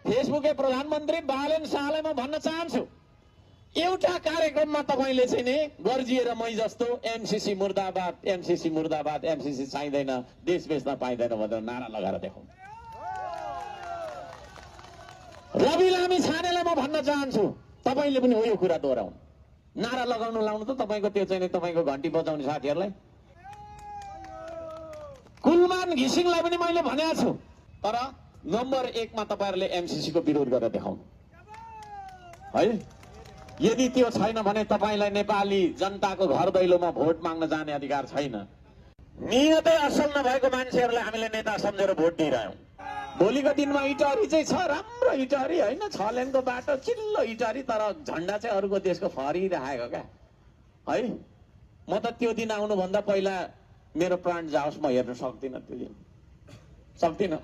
फेसबुके प्रधानमन्त्री बालेन शाहलाई म भन्न चाहन्छु, एउटा कार्यक्रममा तपाईले चाहिँ नि गर्जिएर मै जस्तो एमसीसी मुर्दाबाद, एमसीसी मुर्दाबाद, एमसीसी चाहिँदैन, देश बेच्न पाइँदैन भनेर नारा लगाएर देखाउँ। रवि लामी छानेलाई म भन्न चाहन्छु, तपाईले पनि हो यो कुरा दोहोऱ्याउनु। नारा लगाउनु लाउनु त तपाईको त्यो चाहिँ तपाईको घण्टी बजाउने साथीहरूलाई। कुलमान घिसिङलाई पनि मैले भनेको छु, तर नम्बर 1 मा तपाईहरुले एमसीसी को विरोध गरेर देखाउनु है। यदि त्यो छैन भने तपाईलाई नेपाली जनताको घर दैलोमा भोट माग्न जाने अधिकार छैन। नियतै असल नभएको मान्छेहरूलाई हामीले नेता सम्झेर भोट दिइरह्यौं। भोलिको दिनमा इटहरी चाहिँ छ, राम्रो इटहरी हैन, 6 लेनको बाटो, चिल्लो इटहरी, तर झण्डा चाहिँ अरूको देशको फहरिरहेको क्या है। म त त्यो दिन आउनु भन्दा पहिला मेरो प्राण जाओस्, म हेर्न सक्दिनँ, त्यो दिन सक्दिनँ।